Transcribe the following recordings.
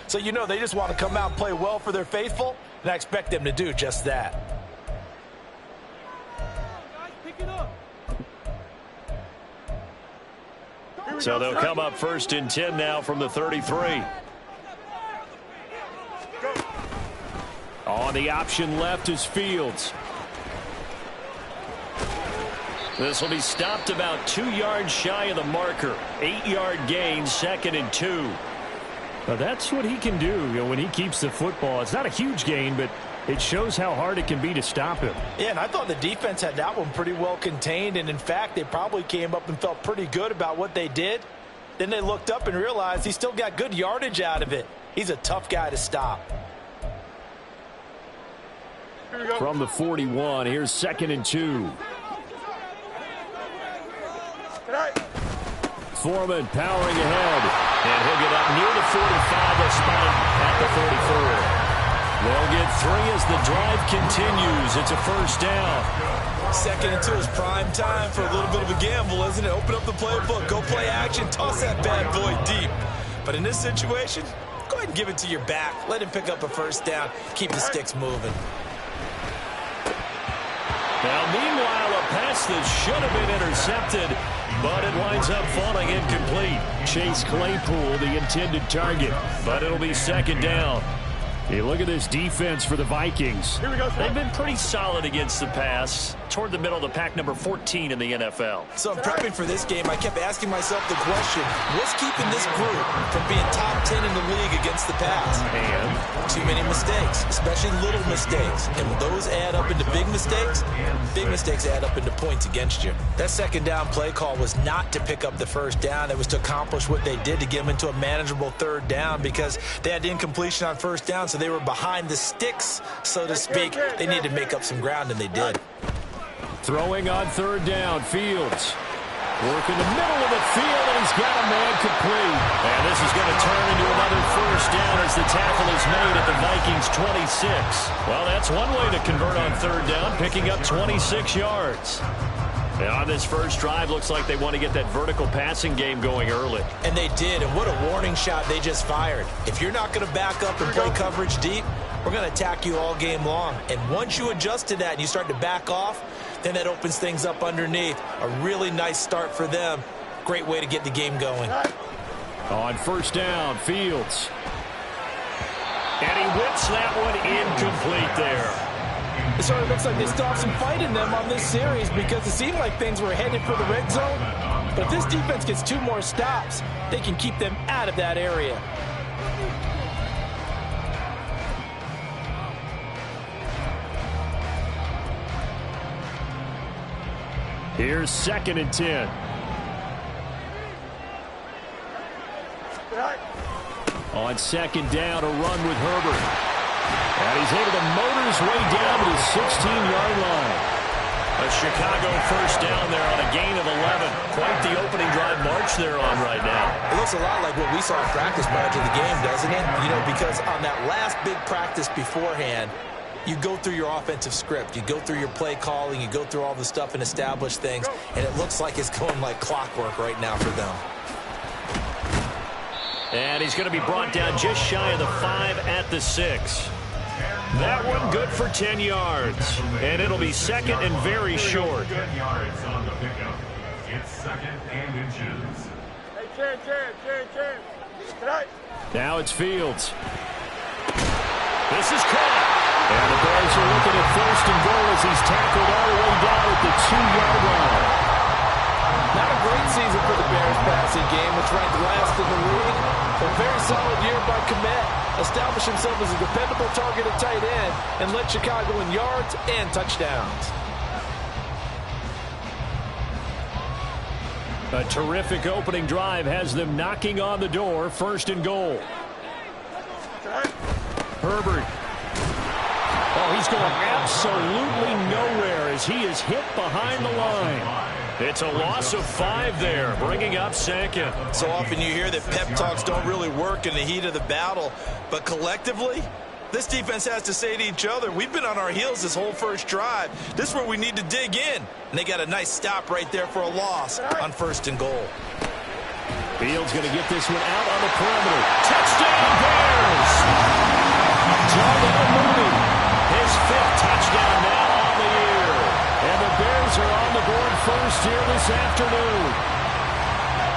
So you know they just want to come out and play well for their faithful, and I expect them to do just that. So they'll come up 1st and 10 now from the 33. On the option left is Fields. This will be stopped about 2 yards shy of the marker. 8-yard gain, 2nd and 2. Well, that's what he can do, when he keeps the football. It's not a huge gain, but it shows how hard it can be to stop him. Yeah, and I thought the defense had that one pretty well contained, and in fact, they probably came up and felt pretty good about what they did. Then they looked up and realized he still got good yardage out of it. He's a tough guy to stop. From the 41, here's 2nd and 2. Foreman powering ahead. And he'll get up near the 45. They'll spot him at the 44. They'll get 3 as the drive continues. It's a 1st down. 2nd and 2 is prime time for a little bit of a gamble, isn't it? Open up the playbook, go play action, toss that bad boy deep. But in this situation, go ahead and give it to your back. Let him pick up a 1st down. Keep the sticks moving. Now, meanwhile, a pass that should have been intercepted, but it winds up falling incomplete. Chase Claypool, the intended target, but it'll be 2nd down. Hey, look at this defense for the Vikings. They've been pretty solid against the pass. Toward the middle of the pack, number 14 in the NFL. So I'm prepping for this game. I kept asking myself the question, what's keeping this group from being top 10 in the league against the pass? And too many mistakes, especially little mistakes. And when those add up into big mistakes add up into points against you. That 2nd down play call was not to pick up the 1st down. It was to accomplish what they did to get them into a manageable 3rd down because they had incompletion on 1st down, so they were behind the sticks, so to speak. They needed to make up some ground, and they did. Throwing on 3rd down, Fields. Work in the middle of the field, and he's got a man complete. And this is going to turn into another 1st down as the tackle is made at the Vikings' 26. Well, that's one way to convert on 3rd down, picking up 26 yards. And on this first drive, looks like they want to get that vertical passing game going early. And they did, and what a warning shot they just fired. If you're not going to back up and play coverage deep, we're going to attack you all game long. And once you adjust to that and you start to back off, then that opens things up underneath. A really nice start for them. Great way to get the game going. On 1st down, Fields. And he whips that one incomplete there. It sort of looks like they still have some fight in them on this series because it seemed like things were headed for the red zone. But if this defense gets 2 more stops, they can keep them out of that area. Here's 2nd and 10. On 2nd down, a run with Herbert. And he's able to motor his way down to the 16-yard line. A Chicago 1st down there on a gain of 11. Quite the opening drive march they're on right now. It looks a lot like what we saw in practice prior to the game, doesn't it? You know, because on that last big practice beforehand, you go through your offensive script. You go through your play calling. You go through all the stuff and establish things. And it looks like it's going like clockwork right now for them. And he's going to be brought down just shy of the 5 at the 6. That one good for 10 yards. And it'll be 2nd and very short. Now it's Fields. This is caught. And the Bears are looking at 1st and goal as he's tackled all the way down at the 2-yard line. Not a great season for the Bears passing game, which ranked last in the league. But very solid year by Komet. Establish himself as a dependable target at tight end and led Chicago in yards and touchdowns. A terrific opening drive has them knocking on the door. 1st and goal. Herbert. Oh, he's going absolutely nowhere as he is hit behind the line. It's a loss of 5 there, bringing up 2nd. So often you hear that pep talks don't really work in the heat of the battle, but collectively, this defense has to say to each other, we've been on our heels this whole first drive. This is where we need to dig in. And they got a nice stop right there for a loss on 1st and goal. Fields going to get this one out on the perimeter. Touchdown, Bears! afternoon.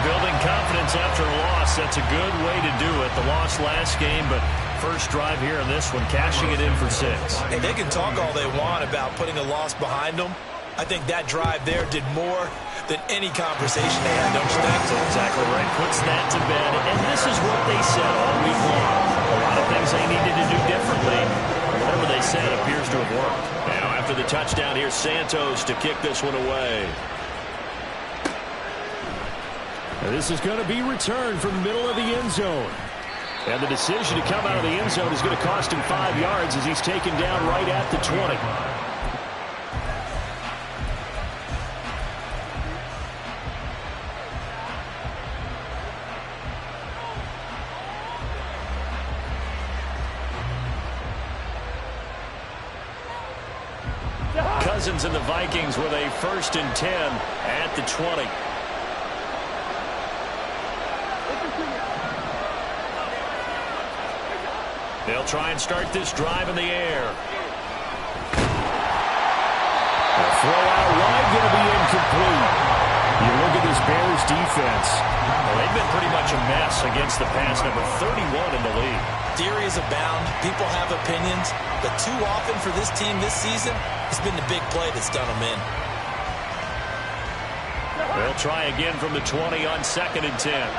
Building confidence after a loss, that's a good way to do it. The loss last game, but first drive here in this one, cashing it in for 6. Hey, they can talk all they want about putting a loss behind them. I think that drive there did more than any conversation they had, don't you think? That's exactly right. Puts that to bed, and this is what they said all week long. A lot of things they needed to do differently. Whatever they said appears to have worked. Now, after the touchdown, here's Santos to kick this one away. This is going to be returned from the middle of the end zone. And the decision to come out of the end zone is going to cost him 5 yards as he's taken down right at the 20. Cousins and the Vikings with a 1st and 10 at the 20. They'll try and start this drive in the air. A throw out wide going to be incomplete. You look at this Bears defense. Well, they've been pretty much a mess against the pass, number 31 in the league. Theories abound. People have opinions. But too often for this team this season, it's been the big play that's done them in. They'll try again from the 20 on 2nd and 10.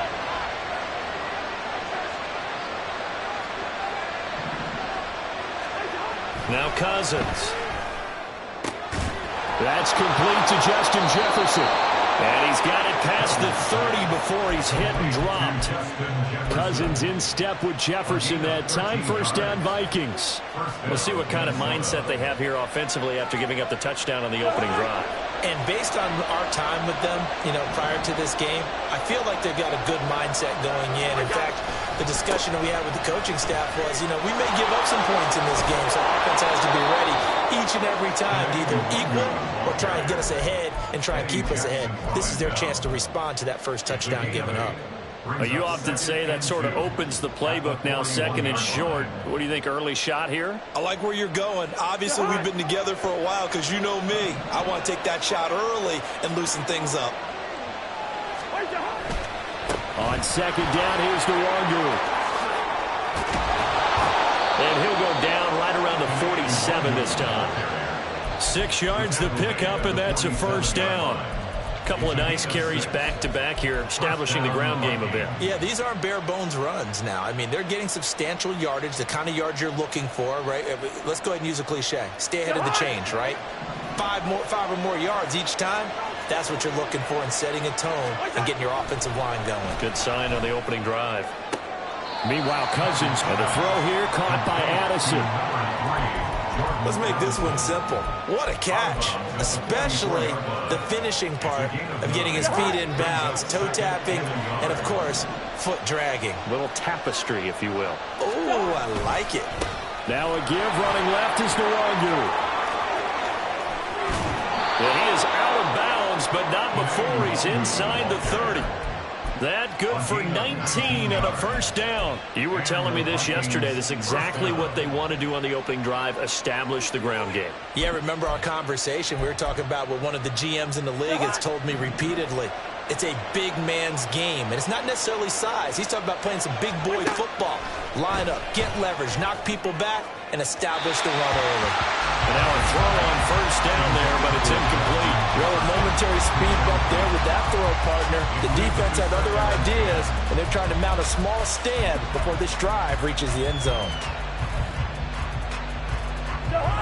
Now Cousins. That's complete to Justin Jefferson. And he's got it past the 30 before he's hit and dropped. Cousins in step with Jefferson that time. 1st down Vikings. We'll see what kind of mindset they have here offensively after giving up the touchdown on the opening drive. And based on our time with them, prior to this game, I feel like they've got a good mindset going in. In fact, the discussion we had with the coaching staff was, we may give up some points in this game, so offense has to be ready each and every time to either equal or try and get us ahead and try and keep us ahead. This is their chance to respond to that first touchdown given up. You often say that sort of opens the playbook now, 2nd and short. What do you think, early shot here? I like where you're going. Obviously, we've been together for a while because you know me. I want to take that shot early and loosen things up. On 2nd down, here's Nwangu. And he'll go down right around the 47 this time. 6 yards the pickup, and that's a 1st down. Couple of nice carries back-to-back here, establishing the ground game a bit. Yeah, these aren't bare-bones runs now. I mean, they're getting substantial yardage, the kind of yards you're looking for, right? Let's go ahead and use a cliche. Stay ahead of the change, right? 5 or more yards each time. That's what you're looking for in setting a tone and getting your offensive line going. Good sign on the opening drive. Meanwhile, Cousins, and the throw here caught by Addison. Let's make this one simple. What a catch, especially the finishing part of getting his feet in bounds, toe tapping, and, of course, foot dragging. Little tapestry, if you will. Oh, I like it. Now a give running left is Nwangu. Well, he is out of bounds, but not before he's inside the 30. That good for 19 and a 1st down. You were telling me this yesterday. This is exactly what they want to do on the opening drive, establish the ground game. Yeah, remember our conversation? We were talking about what one of the GMs in the league has told me repeatedly. It's a big man's game, and it's not necessarily size. He's talking about playing some big boy football. Line up, get leverage, knock people back, and establish the run early. And now a throw on 1st down there, but it's incomplete. Well, a momentary speed bump there with that throw, partner. The defense had other ideas, and they're trying to mount a small stand before this drive reaches the end zone.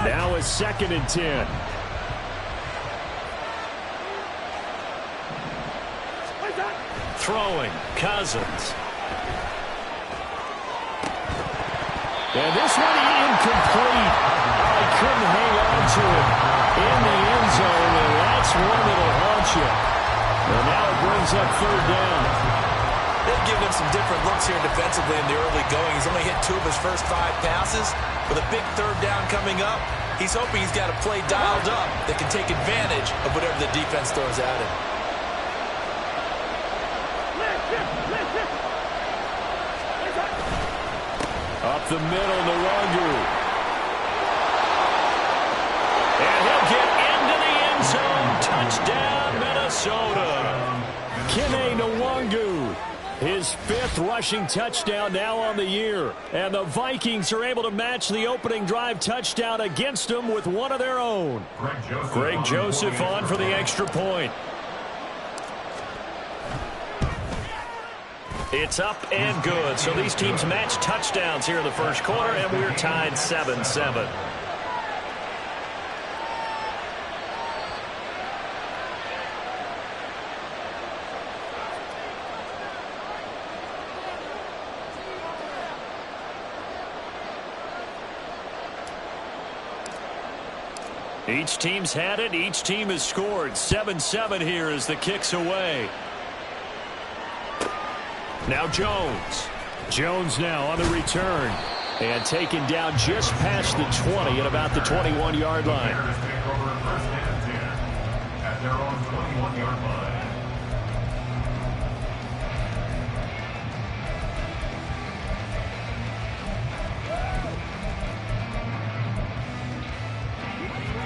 Now a 2nd and 10. Throwing, Cousins. And this one incomplete. I couldn't hang on to it in the end zone, and that's one that'll haunt you. And now it brings up 3rd down. They've given him some different looks here defensively in the early going. He's only hit 2 of his first 5 passes. With a big 3rd down coming up, he's hoping he's got a play dialed up that can take advantage of whatever the defense throws at him. Up the middle, Nwangu. And he'll get into the end zone. Touchdown, Minnesota. Kene Nwangu. His 5th rushing touchdown now on the year. And the Vikings are able to match the opening drive touchdown against them with one of their own. Greg Joseph on for the extra point. It's up and good. So these teams match touchdowns here in the first quarter, and we're tied 7-7. Each team's had it. Each team has scored. 7-7 here as the kick's away. Now Jones. Jones now on the return. And taken down just past the 20 at about the 21-yard line. At their own 21-yard line.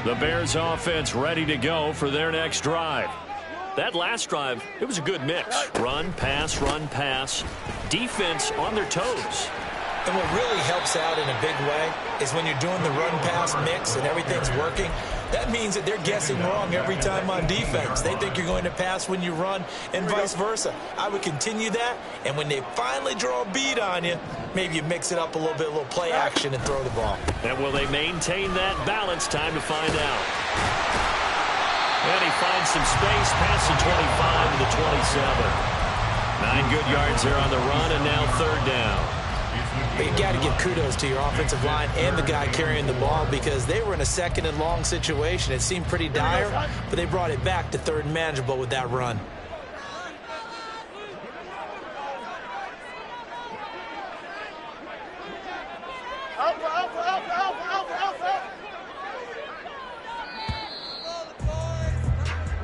The Bears offense ready to go for their next drive. That last drive, it was a good mix. Run, pass, defense on their toes. And what really helps out in a big way is when you're doing the run-pass mix and everything's working, that means that they're guessing wrong every time on defense. They think you're going to pass when you run and vice versa. I would continue that, and when they finally draw a bead on you, maybe you mix it up a little bit, a little play action, and throw the ball. And will they maintain that balance? Time to find out. And he finds some space past the 25 to the 27. 9 good yards there on the run, and now 3rd down. But you got to give kudos to your offensive line and the guy carrying the ball because they were in a 2nd and long situation. It seemed pretty dire, but they brought it back to 3rd and manageable with that run.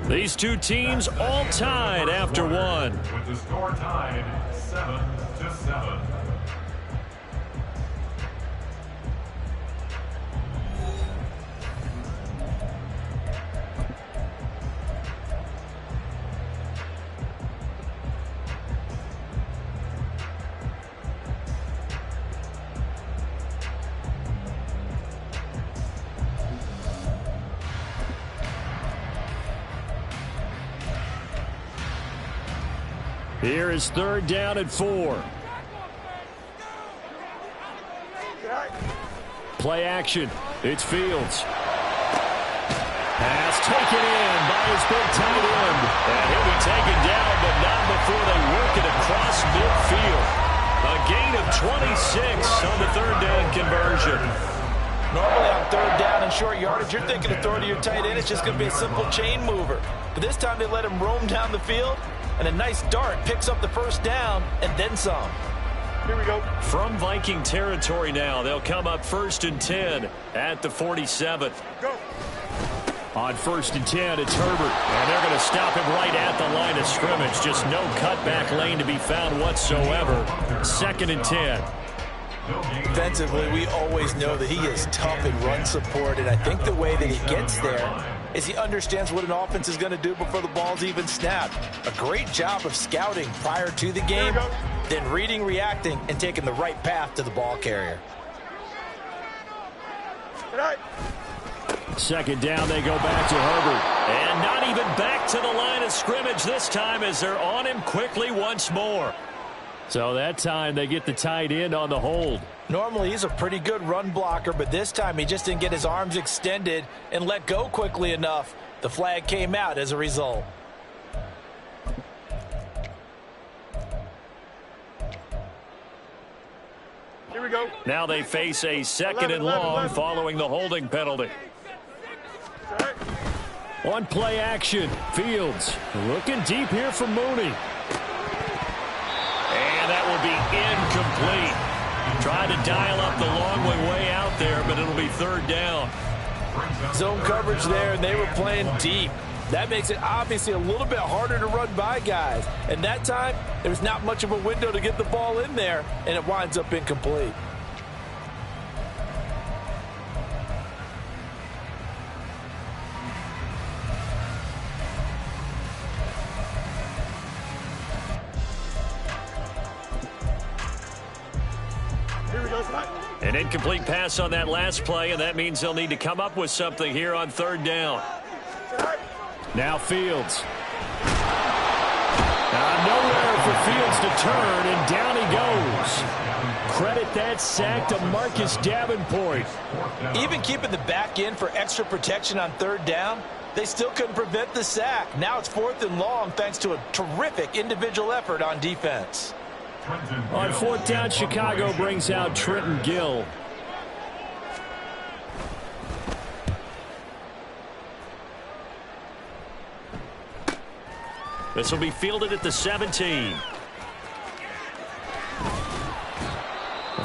These two teams all tied after one. With the score tied 7-7. Here is 3rd down and 4. Play action. It's Fields. Pass taken in by his big tight end. And he'll be taken down, but not before they work it across midfield. A gain of 26 on the 3rd down conversion. Normally on 3rd down and short yardage, you're thinking of throwing to your tight end. It's just going to be a simple chain mover. But this time they let him roam down the field. And a nice dart picks up the 1st down and then some. Here we go. From Viking territory now, they'll come up 1st and 10 at the 47th. Go. On 1st and 10, it's Herbert. And they're going to stop him right at the line of scrimmage. Just no cutback lane to be found whatsoever. 2nd and 10. Defensively, we always know that he is tough in run support, and I think the way that he gets there is he understands what an offense is going to do before the ball's even snapped. A great job of scouting prior to the game, then reading, reacting, and taking the right path to the ball carrier. 2nd down, they go back to Herbert. And not even back to the line of scrimmage this time as they're on him quickly once more. So that time they get the tight end on the hold. Normally he's a pretty good run blocker, but this time he just didn't get his arms extended and let go quickly enough. The flag came out as a result. Here we go. Now they face a 2nd and long following the holding penalty. On play action, Fields looking deep here for Mooney. And that will be incomplete. Tried to dial up the long way out there, but it'll be 3rd down. Zone coverage there, and they were playing deep. That makes it obviously a little bit harder to run by guys. And that time, there's not much of a window to get the ball in there, and it winds up incomplete. An incomplete pass on that last play, and that means they'll need to come up with something here on third down. Now Fields. Nowhere for Fields to turn, and down he goes. Credit that sack to Marcus Davenport. Even keeping the back end for extra protection on third down, they still couldn't prevent the sack. Now it's 4th and long thanks to a terrific individual effort on defense. On 4th down, Chicago brings out Trenton Gill. This will be fielded at the 17.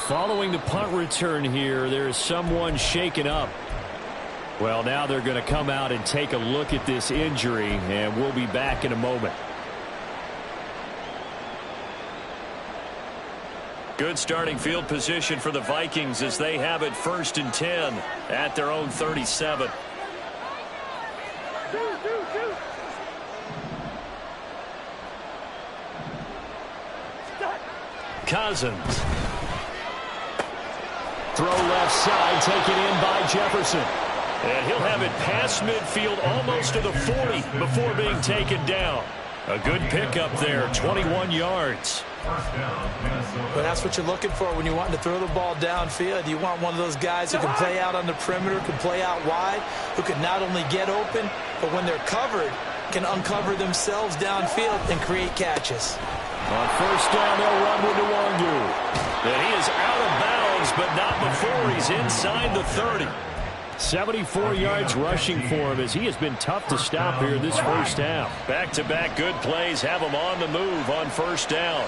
Following the punt return here, there is someone shaken up. Well, now they're going to come out and take a look at this injury, and we'll be back in a moment. Good starting field position for the Vikings as they have it 1st and 10 at their own 37. Cousins. Throw left side, taken in by Jefferson. And he'll have it past midfield almost to the 40 before being taken down. A good pickup there, 21 yards. But that's what you're looking for when you want to throw the ball downfield. You want one of those guys who can play out on the perimeter, can play out wide, who can not only get open, but when they're covered, can uncover themselves downfield and create catches. On 1st down, they'll run with Nwangu. And he is out of bounds, but not before he's inside the 30. 74 yards rushing for him as he has been tough to stop here this first half. Back-to-back good plays have him on the move on 1st down.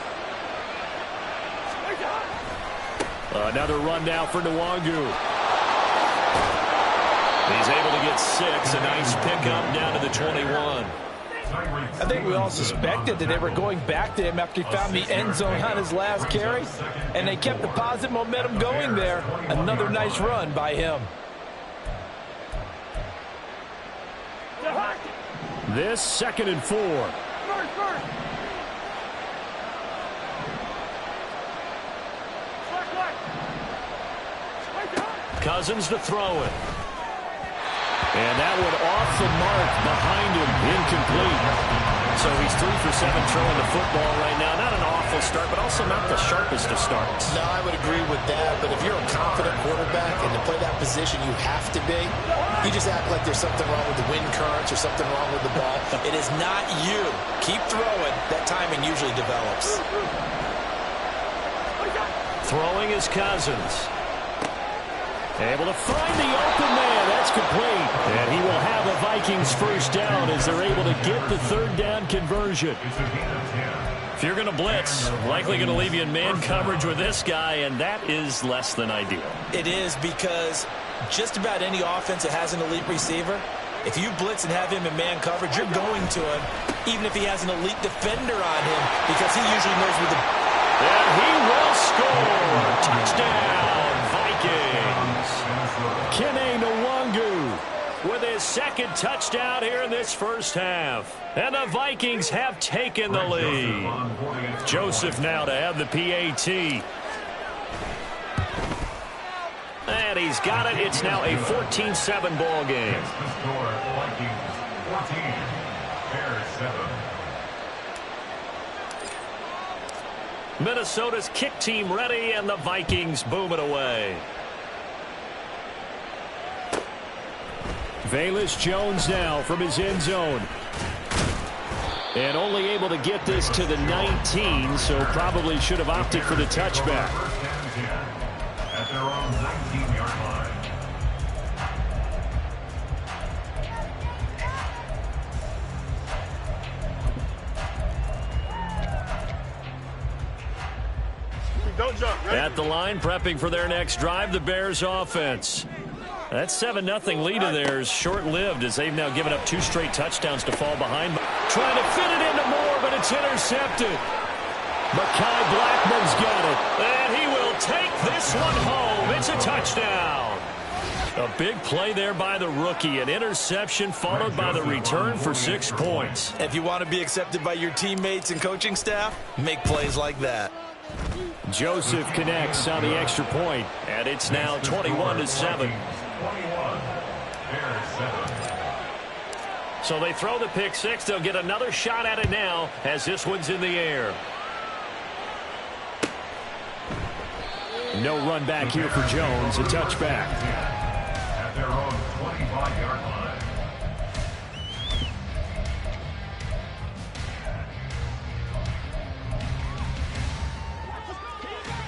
Another run now for Nwangu. He's able to get 6. A nice pickup down to the 21. I think we all suspected that they were going back to him after he found the end zone on his last carry, and they kept the positive momentum going there. Another nice run by him. This 2nd and 4. Cousins to throw it. And that one off the mark behind him, incomplete. So he's 3 for 7 throwing the football right now. Not an awful start, but also not the sharpest of starts. No, I would agree with that. But if you're a confident quarterback and to play that position you have to be, you just act like there's something wrong with the wind currents or something wrong with the ball. It is not you. Keep throwing. That timing usually develops. Throwing is Cousins. Able to find the open man. That's complete. And he will have a Vikings 1st down as they're able to get the 3rd down conversion. If you're going to blitz, likely going to leave you in man coverage with this guy, and that is less than ideal. It is because just about any offense that has an elite receiver, if you blitz and have him in man coverage, you're going to him, even if he has an elite defender on him, because he usually knows where the... And he will score. Touchdown, Vikings. Kene Nwangu with his 2nd touchdown here in this first half. And the Vikings have taken the lead. Joseph now to have the PAT. And he's got it. It's now a 14-7 ball game. Minnesota's kick team ready, and the Vikings boom it away. Velus Jones now from his end zone. And only able to get this to the 19, so probably should have opted for the touchback. At their own 19-yard line. At the line, prepping for their next drive, the Bears offense. That 7-0 lead of theirs short-lived as they've now given up 2 straight touchdowns to fall behind. Trying to fit it into Moore, but it's intercepted. Mekhi Blackman's got it. And he will take this one home. It's a touchdown. A big play there by the rookie. An interception followed by the return for 6 points. If you want to be accepted by your teammates and coaching staff, make plays like that. Joseph connects on the extra point, and it's now 21-7. So they throw the pick six. They'll get another shot at it now as this one's in the air. No run back here for Jones. A touchback. At their own 25-yard line.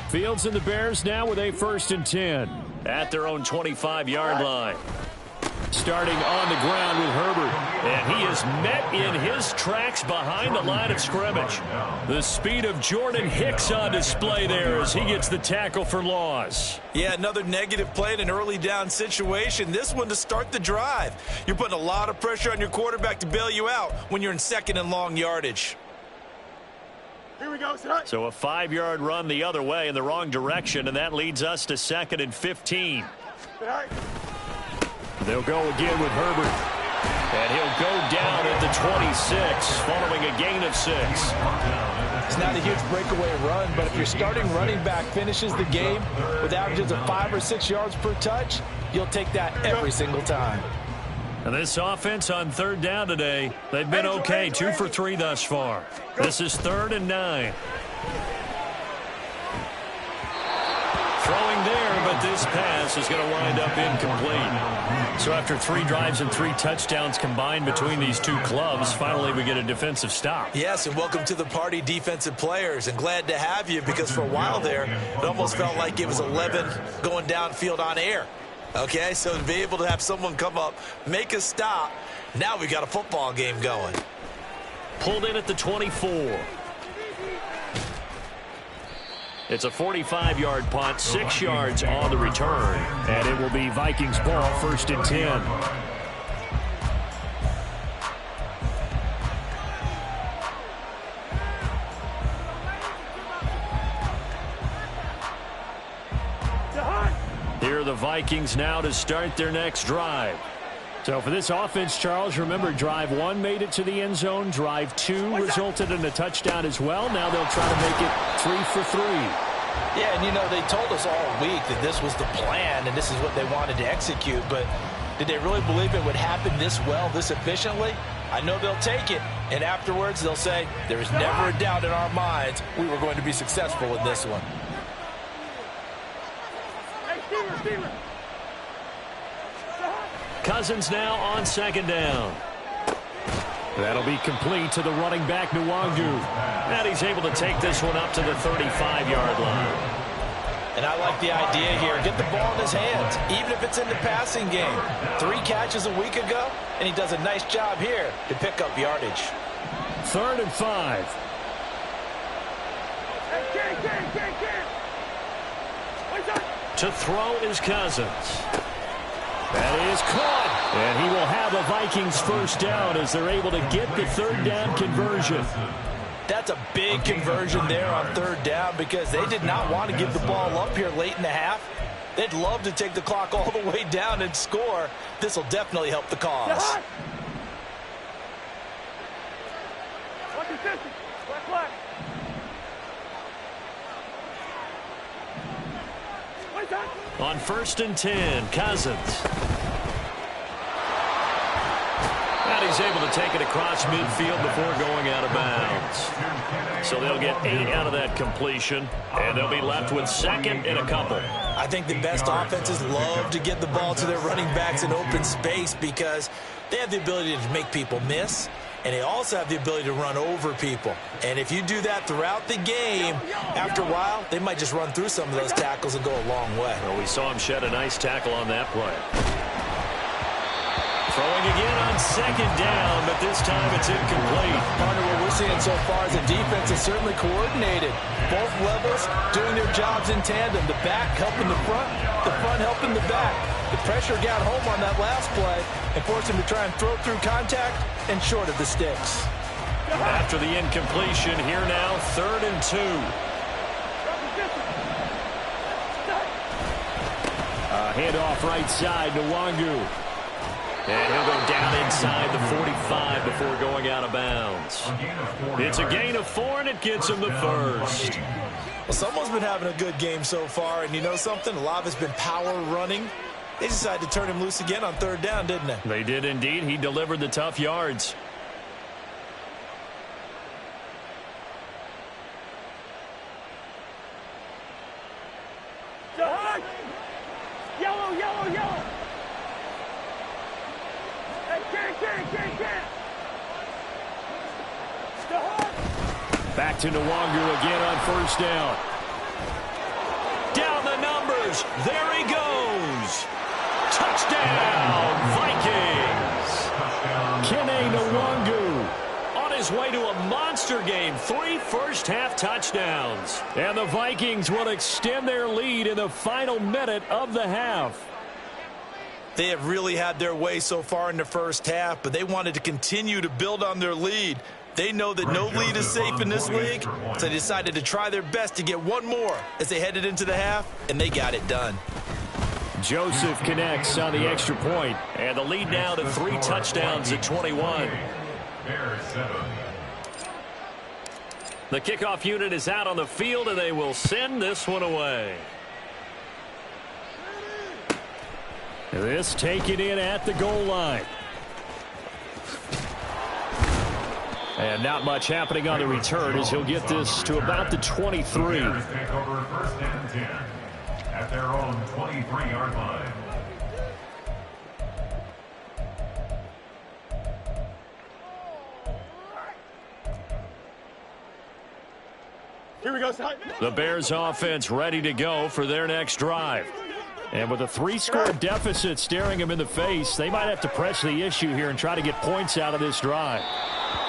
Fields and the Bears now with a 1st and 10 at their own 25-yard line. Starting on the ground with Herbert. And he is met in his tracks behind the line of scrimmage. The speed of Jordan Hicks on display there as he gets the tackle for loss. Yeah, another negative play in an early down situation. This one to start the drive. You're putting a lot of pressure on your quarterback to bail you out when you're in 2nd and long yardage. Here we go, son. So a 5-yard run the other way in the wrong direction, and that leads us to 2nd and 15. They'll go again with Herbert. And he'll go down at the 26 following a gain of 6. It's not a huge breakaway run, but if your starting running back finishes the game with averages of 5 or 6 yards per touch, you'll take that every single time. And this offense on 3rd down today, they've been okay, 2 for 3 thus far. This is 3rd and 9. Throwing there, but this pass is going to wind up incomplete. So after 3 drives and 3 touchdowns combined between these two clubs, finally we get a defensive stop. Yes, and welcome to the party, defensive players, and glad to have you because for a while there, it almost felt like it was 11 going downfield on air. Okay, so to be able to have someone come up, make a stop, now we got a football game going. Pulled in at the 24. It's a 45-yard punt, 6 yards on the return, and it will be Vikings ball, 1st and 10. Here are the Vikings now to start their next drive. So for this offense, Charles, remember, drive 1 made it to the end zone. Drive 2 resulted in a touchdown as well. Now they'll try to make it 3 for 3. Yeah, and you know, they told us all week that this was the plan and this is what they wanted to execute, but did they really believe it would happen this well, this efficiently? I know they'll take it, and afterwards they'll say, there is never a doubt in our minds we were going to be successful in this one. Cousins now on 2nd down. That'll be complete to the running back, Nwangu. And he's able to take this one up to the 35-yard line. And I like the idea here. Get the ball in his hands, even if it's in the passing game. 3 catches a week ago, and he does a nice job here to pick up yardage. 3rd and 5. To throw is Cousins. That is caught. And he will have a Vikings 1st down as they're able to get the 3rd down conversion. That's a big conversion there on 3rd down because they did not want to give the ball up here late in the half. They'd love to take the clock all the way down and score. This will definitely help the cause. On 1st and 10, Cousins. And he's able to take it across midfield before going out of bounds. So they'll get 8 out of that completion, and they'll be left with 2nd and a couple. I think the best offenses love to get the ball to their running backs in open space because they have the ability to make people miss, and they also have the ability to run over people. And if you do that throughout the game, after a while, they might just run through some of those tackles and go a long way. Well, we saw him shed a nice tackle on that play. Throwing again on 2nd down, but this time it's incomplete. Partner, what we're seeing so far is the defense is certainly coordinated. Both levels doing their jobs in tandem. The back helping the front helping the back. The pressure got home on that last play and forced him to try and throw through contact and short of the sticks. After the incompletion, here now, 3rd and 2. Handoff right side to Nwangu. And he'll go down inside the 45 before going out of bounds. It's a gain of 4, and it gets him the first. Well, someone's been having a good game so far, and you know something? A lot of it's been power running. They decided to turn him loose again on 3rd down, didn't they? They did indeed. He delivered the tough yards. Yellow, yellow, yellow. Back to Nwangu again on 1st down. Down the numbers. There he goes. Touchdown, Vikings. Kene Nwangu on his way to a monster game. 3 first-half touchdowns. And the Vikings will extend their lead in the final minute of the half. They have really had their way so far in the first half, but they wanted to continue to build on their lead. They know that no lead is safe in this league, so they decided to try their best to get one more as they headed into the half, and they got it done. Joseph connects on the extra point, and the lead now to 3 touchdowns at 21. The kickoff unit is out on the field, and they will send this one away. This taken in at the goal line. And not much happening on the return as he'll get this to about the 23. Bears take over 1st and 10 at their own 23-yard line. Here we go. The Bears offense ready to go for their next drive. And with a 3-score deficit staring them in the face, they might have to press the issue here and try to get points out of this drive.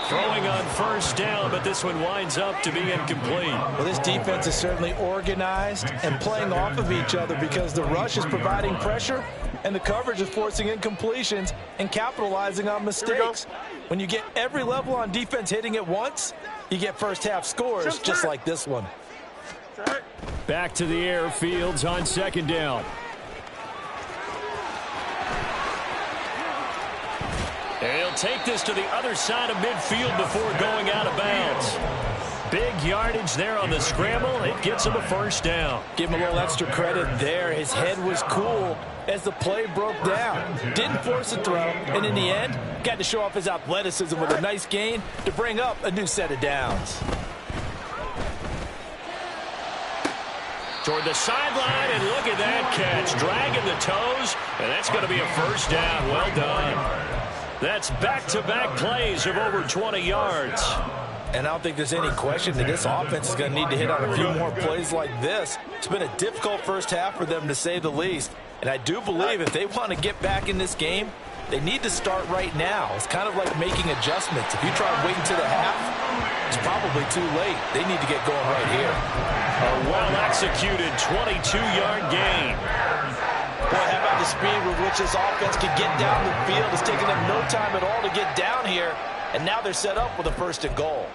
Throwing on 1st down, but this one winds up to be incomplete. Well, this defense is certainly organized and playing off of each other because the rush is providing pressure and the coverage is forcing incompletions and capitalizing on mistakes. When you get every level on defense hitting at once, you get first-half scores just like this one. Back to the air, Fields on 2nd down. And he'll take this to the other side of midfield before going out of bounds. Big yardage there on the scramble. It gets him a 1st down. Give him a little extra credit there. His head was cool as the play broke down. Didn't force a throw, and in the end, got to show off his athleticism with a nice gain to bring up a new set of downs. Toward the sideline, and look at that catch. Dragging the toes, and that's going to be a 1st down. Well done. That's back-to-back plays of over 20 yards. And I don't think there's any question that this offense is going to need to hit on a few more plays like this. It's been a difficult first half for them, to say the least. And I do believe if they want to get back in this game, they need to start right now. It's kind of like making adjustments. If you try to wait until the half, it's probably too late. They need to get going right here. A well-executed 22-yard gain. Boy, how about the speed with which this offense can get down the field? It's taken them no time at all to get down here, and now they're set up with a 1st and goal.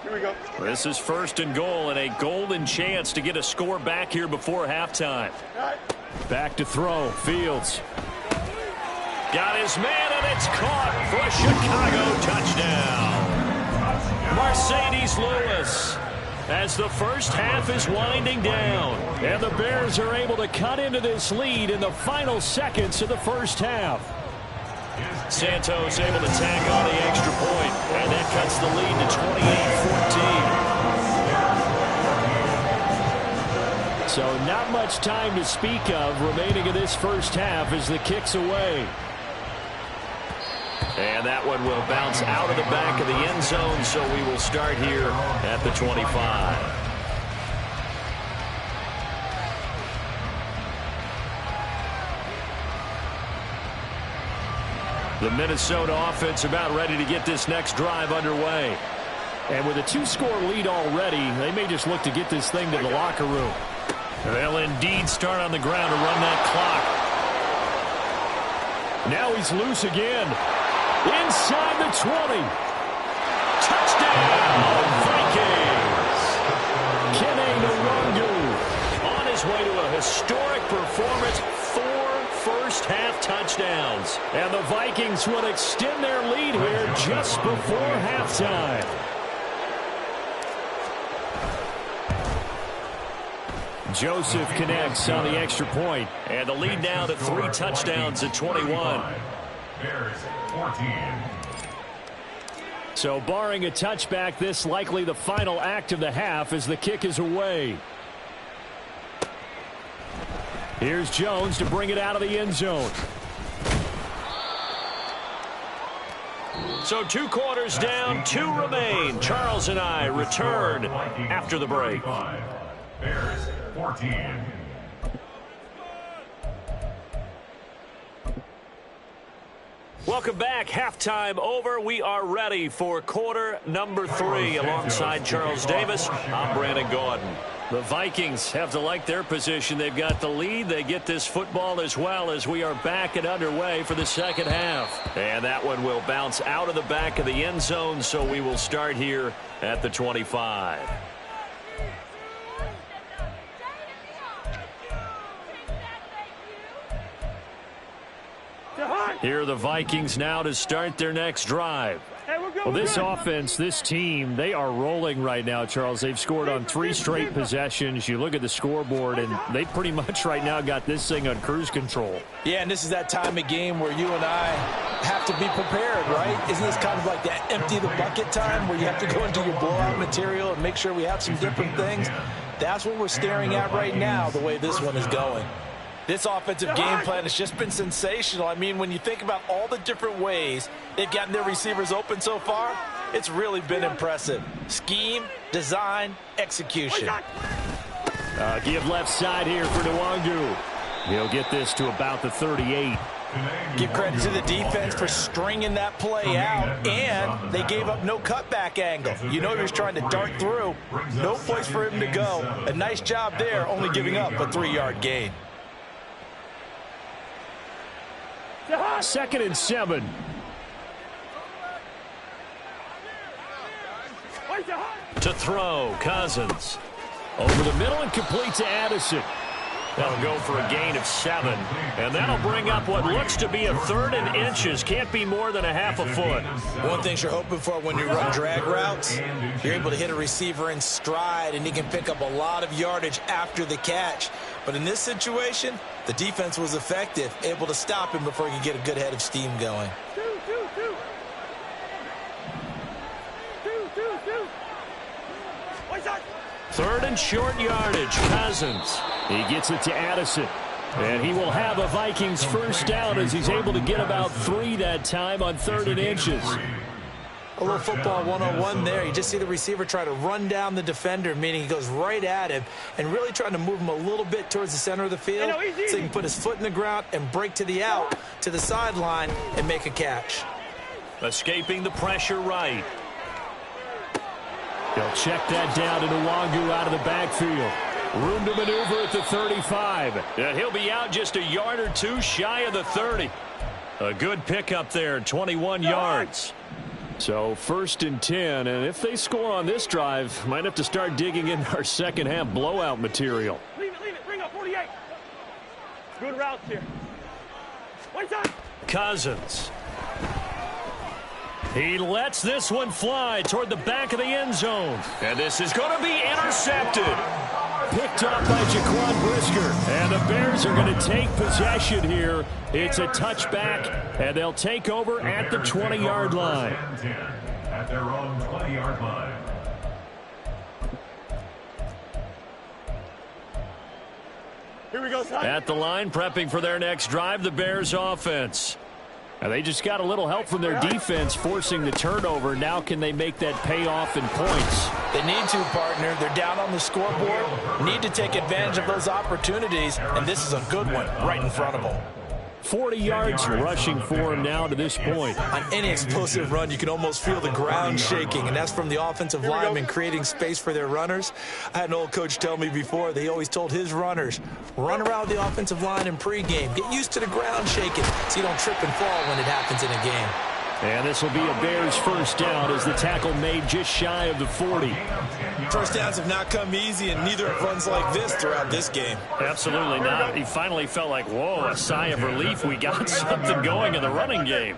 Here we go. This is 1st and goal, and a golden chance to get a score back here before halftime. Back to throw. Fields. Got his man, and it's caught for a Chicago touchdown. Mercedes Lewis. As the first half is winding down, and the Bears are able to cut into this lead in the final seconds of the first half. Santos able to tack on the extra point, and that cuts the lead to 28-14. So not much time to speak of remaining in this first half as the kick's away. And that one will bounce out of the back of the end zone, so we will start here at the 25. The Minnesota offense about ready to get this next drive underway. And with a 2-score lead already, they may just look to get this thing to the locker room. They'll indeed start on the ground to run that clock. Now he's loose again. Inside the 20. Touchdown, Vikings. Kene Nwangu on his way to a historic performance. 4 first half touchdowns. And the Vikings will extend their lead here just before halftime. Joseph connects on the extra point. And the lead now to 3 touchdowns at 21. Bears 14. So barring a touchback, this likely the final act of the half as the kick is away. Here's Jones to bring it out of the end zone. So 2 quarters down, 2 remain. Charles and I return after the break. Bears 14. Welcome back. Halftime over. We are ready for quarter number 3. Alongside Charles Davis, I'm Brandon Gordon. The Vikings have to like their position. They've got the lead. They get this football as well as we are back and underway for the second half. And that one will bounce out of the back of the end zone, so we will start here at the 25. Here are the Vikings now to start their next drive. Well, this offense, this team, they are rolling right now, Charles. They've scored on 3 straight possessions. You look at the scoreboard, and they pretty much right now got this thing on cruise control. Yeah, and this is that time of game where you and I have to be prepared, right? Isn't this kind of like that empty the bucket time where you have to go into your blowout material and make sure we have some different things? That's what we're staring at right now, the way this one is going. This offensive game plan has just been sensational. I mean, when you think about all the different ways they've gotten their receivers open so far, it's really been impressive. Scheme, design, execution. Give left side here for Nwangu. He'll get this to about the 38. Give credit to the defense for stringing that play out, and they gave up no cutback angle. You know he was trying to dart through. No place for him to go. A nice job there, only giving up a 3-yard gain. 2nd and 7. To throw, Cousins. Over the middle and complete to Addison. That'll go for a gain of 7. And that'll bring up what looks to be a 3rd and inches. Can't be more than a half a foot. One thing you're hoping for when you run drag routes, you're able to hit a receiver in stride, and he can pick up a lot of yardage after the catch. But in this situation, the defense was effective, able to stop him before he could get a good head of steam going. Third and short yardage, Cousins. He gets it to Addison. And he will have a Vikings first down as he's able to get about 3 that time on 3rd and inches. A little football 101 there. You just see the receiver try to run down the defender, meaning he goes right at him and really trying to move him a little bit towards the center of the field so he can put his foot in the ground and break to the out, to the sideline, and make a catch. Escaping the pressure right. They'll check that down to Nwangu out of the backfield. Room to maneuver at the 35. And he'll be out just a yard or 2 shy of the 30. A good pickup there, 21 yards. So 1st and 10, and if they score on this drive, might have to start digging in our second half blowout material. Leave it, bring up 48. Good routes here. One time. Cousins. He lets this one fly toward the back of the end zone. And this is going to be intercepted. Picked up by Jaquan Brisker. And the Bears are going to take possession here. It's a touchback, and they'll take over at the 20-yard line. At their own 20-yard line. Here we go, son. At the line, prepping for their next drive, the Bears offense. And they just got a little help from their defense forcing the turnover. Now can they make that pay off in points? They need to, partner. They're down on the scoreboard. Need to take advantage of those opportunities, and this is a good one right in front of them. 40 yards rushing for him now to this point. On any explosive run, you can almost feel the ground shaking, and that's from the offensive linemen creating space for their runners. I had an old coach tell me before, they always told his runners, run around the offensive line in pregame. Get used to the ground shaking so you don't trip and fall when it happens in a game. And this will be a Bears first down as the tackle made just shy of the 40. First downs have not come easy, and neither have runs like this throughout this game. Absolutely not. He finally felt like, whoa, a sigh of relief. We got something going in the running game.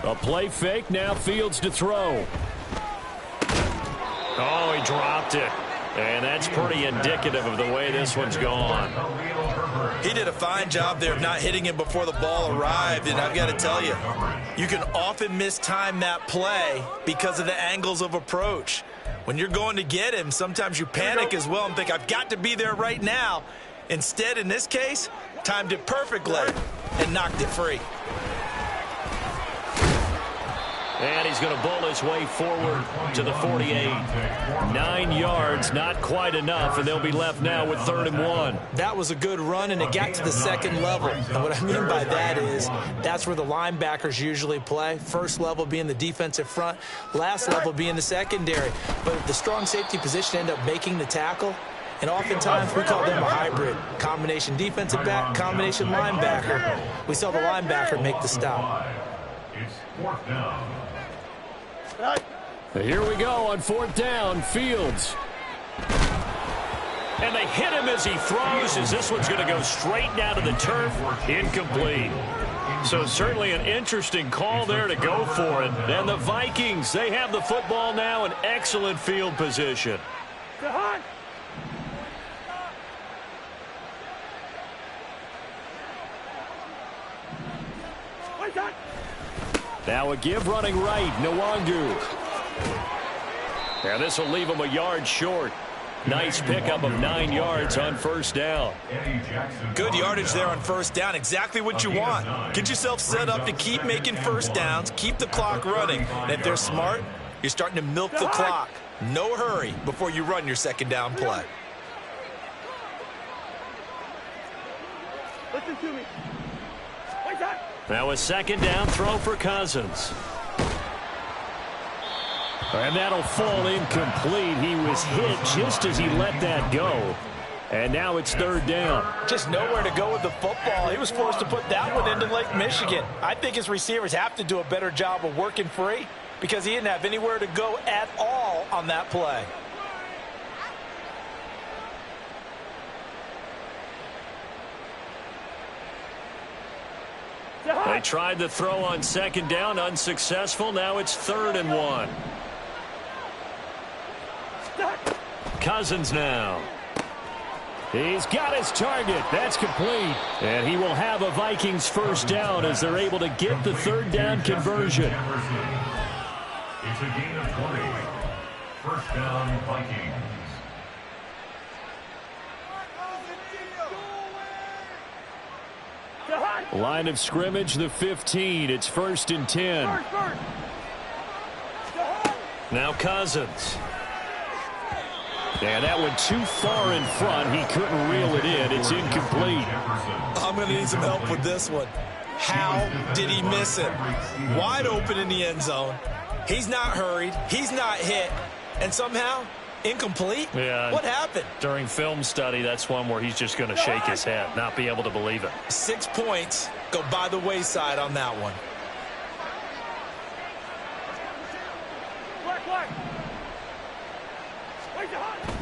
A play fake, now Fields to throw. Oh, he dropped it. And that's pretty indicative of the way this one's gone. He did a fine job there of not hitting him before the ball arrived, and I've got to tell you, you can often mistime that play because of the angles of approach. When you're going to get him, sometimes you panic as well and think, I've got to be there right now. Instead, in this case, timed it perfectly and knocked it free. And he's going to bowl his way forward to the 48. 9 yards, not quite enough, and they'll be left now with 3rd and 1. That was a good run, and it got to the second level. And what I mean by that is that's where the linebackers usually play. First level being the defensive front, last level being the secondary. But the strong safety position ended up making the tackle. And oftentimes we call them a hybrid. Combination defensive back, combination linebacker. We saw the linebacker make the stop. It's 4th down. Here we go on 4th down, Fields. And they hit him as he throws, as this one's going to go straight down to the turf. Incomplete. So certainly an interesting call there to go for it. And the Vikings, they have the football now in excellent field position. Now a give running right, Nwangu. And this will leave him a yard short. Nice pickup of 9 yards on first down. Good yardage there on first down. Exactly what you want. Get yourself set up to keep making first downs, keep the clock running. And if they're smart, you're starting to milk the clock. No hurry before you run your second down play. Listen to me. Now a second down throw for Cousins. And that'll fall incomplete. He was hit just as he let that go. And now it's 3rd down. Just nowhere to go with the football. He was forced to put that one into Lake Michigan. I think his receivers have to do a better job of working free because he didn't have anywhere to go at all on that play. They tried the throw on second down, unsuccessful. Now it's 3rd and 1. Cousins now. He's got his target. That's complete. And he will have a Vikings first down as they're able to get the 3rd down conversion. It's a gain of 20. First down, Vikings. Line of scrimmage, the 15. It's 1st and 10. Now Cousins. And that one too far in front. He couldn't reel it in. It's incomplete. I'm going to need some help with this one. How did he miss it? Wide open in the end zone. He's not hurried. He's not hit. And somehow, incomplete? Yeah. What happened? During film study, that's one where he's just going to shake his head, not be able to believe it. 6 points go by the wayside on that one.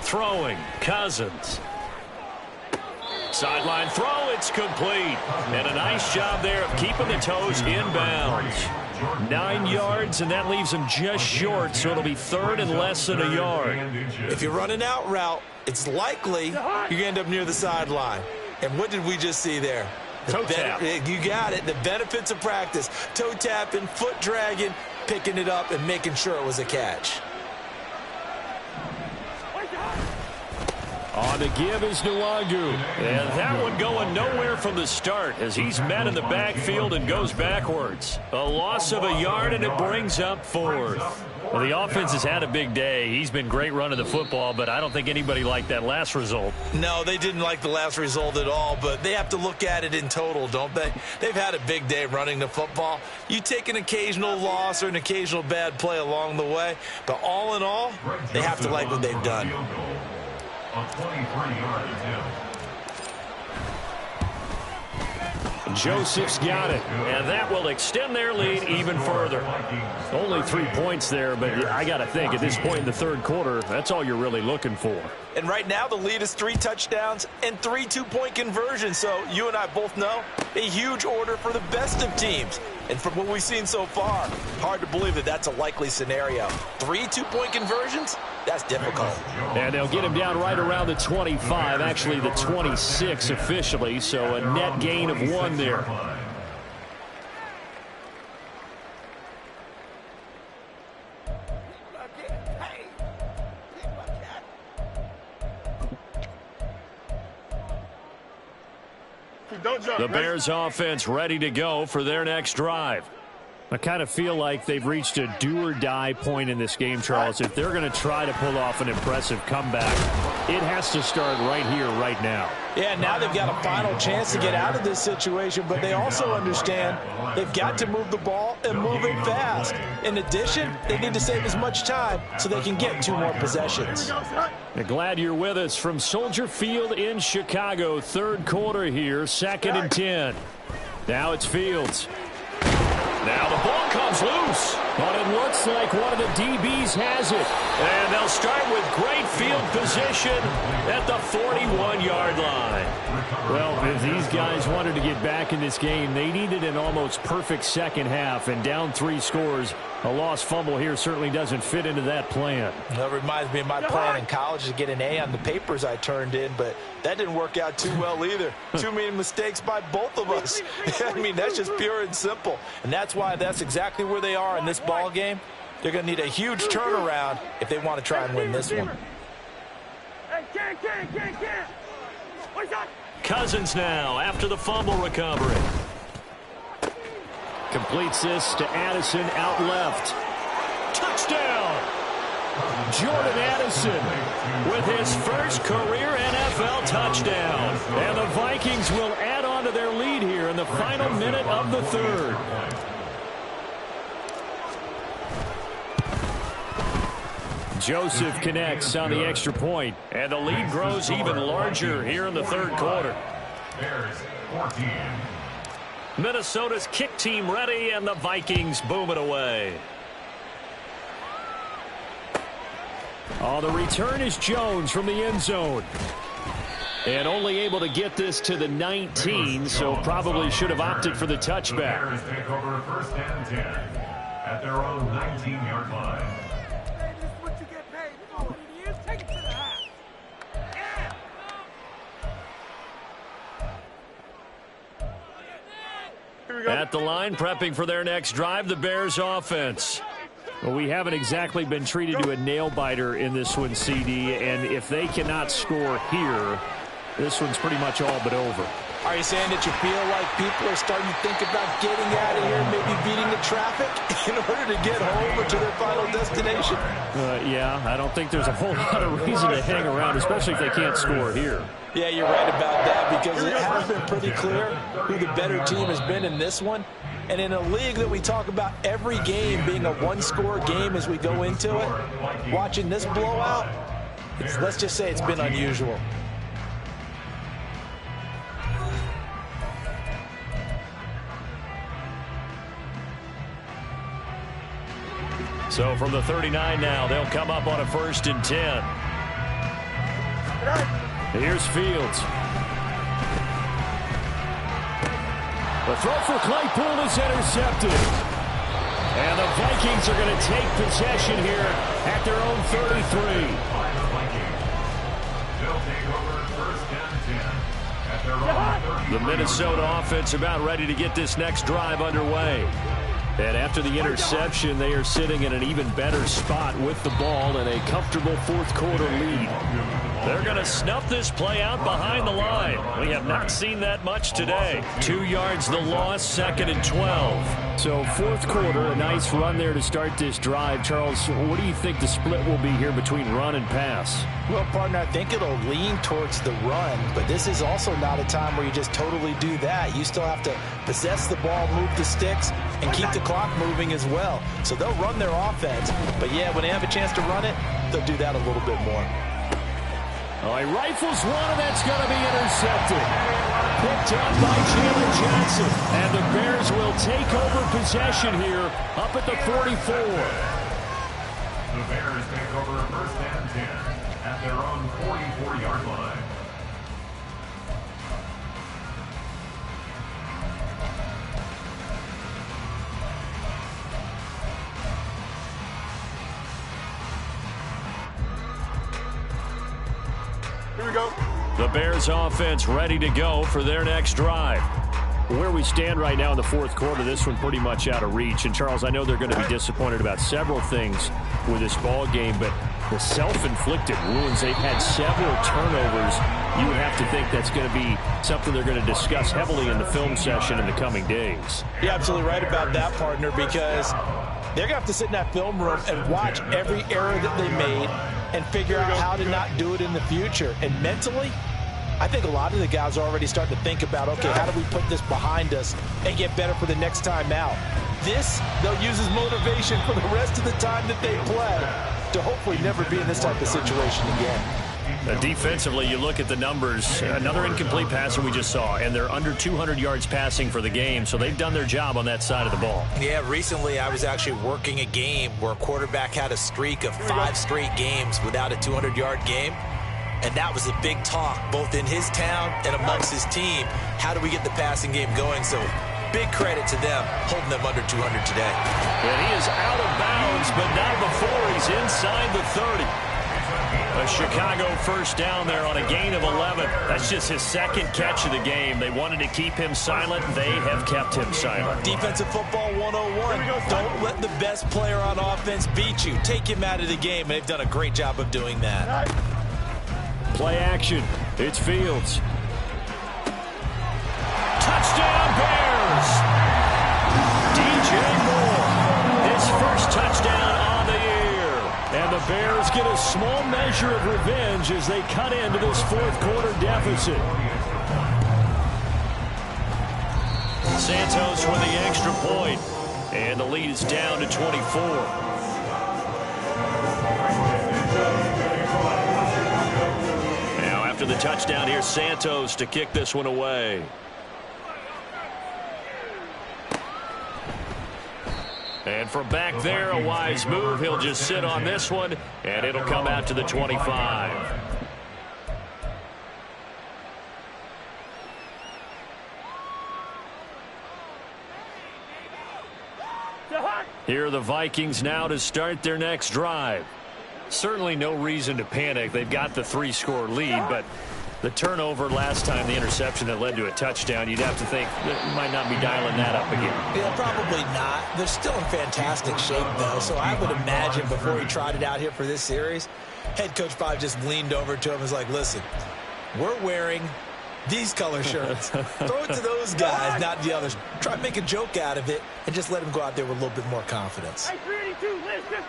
Throwing, Cousins. Sideline throw, it's complete. And a nice job there of keeping the toes inbounds. 9 yards, and that leaves him just short, so it'll be 3rd and less than a yard. If you're running out route, it's likely you're going to end up near the sideline. And what did we just see there? Toe tap. You got it. The benefits of practice. Toe tapping, foot dragging, picking it up, and making sure it was a catch. On the give is Nwangu. And that one going nowhere from the start as he's met in the backfield and goes backwards. A loss of a yard, and it brings up 4th. Well, the offense has had a big day. He's been great running the football, but I don't think anybody liked that last result. No, they didn't like the last result at all, but they have to look at it in total, don't they? They've had a big day running the football. You take an occasional loss or an occasional bad play along the way, but all in all, they have to like what they've done. A 23-yard attempt. Joseph's got it, and that will extend their lead even further. Only 3 points there, but I got to think at this point in the third quarter, that's all you're really looking for. And right now the lead is 3 touchdowns and 3 two-point conversions. So you and I both know a huge order for the best of teams. And from what we've seen so far, hard to believe that that's a likely scenario. 3 two-point conversions? That's difficult. And they'll get him down right around the 25, actually the 26 officially, so a net gain of 1 there. The Bears offense ready to go for their next drive. I kind of feel like they've reached a do-or-die point in this game, Charles. If they're going to try to pull off an impressive comeback, it has to start right here, right now. Yeah, now they've got a final chance to get out of this situation, but they also understand they've got to move the ball and move it fast. In addition, they need to save as much time so they can get 2 more possessions. Glad you're with us from Soldier Field in Chicago. Third quarter here, 2nd and 10. Now it's Fields. Now the ball comes loose, but it looks like one of the DBs has it. And they'll start with great field position at the 41-yard line. Well, if these guys wanted to get back in this game, they needed an almost perfect second half, and down 3 scores. A lost fumble here certainly doesn't fit into that plan. That reminds me of my plan in college to get an A on the papers I turned in, but that didn't work out too well either. Too many mistakes by both of us. I mean, that's just pure and simple. And that's why that's exactly where they are in this ball game. They're going to need a huge turnaround if they want to try and win this one. Cousins now after the fumble recovery. Completes this to Addison out left. Touchdown! Jordan Addison with his first career NFL touchdown. And the Vikings will add on to their lead here in the final minute of the third. Joseph connects on the extra point, and the lead grows even larger here in the third quarter. Bears 14. Minnesota's kick team ready, and the Vikings boom it away. Oh, the return is Jones from the end zone. And only able to get this to the 19, so probably should have opted for the touchback. Bears take over 1st and 10 at their own 19-yard line. At the line, prepping for their next drive, the Bears offense. Well, we haven't exactly been treated to a nail-biter in this one, CD, and if they cannot score here, this one's pretty much all but over. Are you saying that you feel like people are starting to think about getting out of here, maybe beating the traffic in order to get home or to their final destination? Yeah, I don't think there's a whole lot of reason to hang around, especially if they can't score here. Yeah, you're right about that, because it has been pretty clear who the better team has been in this one. And in a league that we talk about every game being a one-score game as we go into it, watching this blowout, let's just say it's been unusual. So from the 39 now, they'll come up on a 1st and 10. Here's Fields. The throw for Claypool is intercepted. And the Vikings are going to take possession here at their own 33. The Minnesota offense about ready to get this next drive underway. And after the interception, they are sitting in an even better spot with the ball and a comfortable 4th quarter lead. They're going to snuff this play out behind the line. We have not seen that much today. 2 yards the loss, 2nd and 12. So 4th quarter, a nice run there to start this drive. Charles, what do you think the split will be here between run and pass? Well, partner, I think it'll lean towards the run, but this is also not a time where you just totally do that. You still have to possess the ball, move the sticks, and keep the clock moving as well. So they'll run their offense, but yeah, when they have a chance to run it, they'll do that a little bit more. Oh, he rifles one, and that's going to be intercepted. picked up by Jalen Johnson. And the Bears will take over possession here up at the 44. The Bears take over first and 10 at their own 44-yard line. Here we go. The Bears offense ready to go for their next drive. Where we stand right now in the fourth quarter, this one pretty much out of reach. And, Charles, I know they're going to be disappointed about several things with this ball game, but the self-inflicted wounds, they've had several turnovers. You would have to think that's going to be something they're going to discuss heavily in the film session in the coming days. You're absolutely right about that, partner, because they're going to have to sit in that film room and watch every error that they made and figure out how to not do it in the future. And mentally, I think a lot of the guys are already starting to think about, okay, how do we put this behind us and get better for the next time out? This, they'll use as motivation for the rest of the time that they play to hopefully never be in this type of situation again. Defensively, you look at the numbers. Another incomplete passer we just saw, and they're under 200 yards passing for the game, so they've done their job on that side of the ball. Yeah, recently I was actually working a game where a quarterback had a streak of 5 straight games without a 200-yard game. And that was a big talk, both in his town and amongst his team. How do we get the passing game going? So big credit to them, holding them under 200 today. And he is out of bounds, but not before he's inside the 30. A Chicago first down there on a gain of 11. That's just his second catch of the game. They wanted to keep him silent. They have kept him silent. Defensive football 101. Don't let the best player on offense beat you. Take him out of the game, and they've done a great job of doing that. Play action. It's Fields. Touchdown, Bears! DJ Moore, his first touchdown on the year. And the Bears get a small measure of revenge as they cut into this fourth quarter deficit. Santos with the extra point, and the lead is down to 24. After the touchdown, here's Santos to kick this one away. And from back there, a wise move. He'll just sit on this one, and it'll come out to the 25. Here are the Vikings now to start their next drive. Certainly no reason to panic. They've got the 3-score lead, but the turnover last time, the interception that led to a touchdown, you'd have to think that might not be dialing that up again. Yeah, probably not. They're still in fantastic shape, though, so I would imagine before he trotted out here for this series, head coach probably just leaned over to him and was like, listen, we're wearing these color shirts. Throw it to those guys, not the others. Try to make a joke out of it and just let him go out there with a little bit more confidence. Hey, 382, Liz, 50.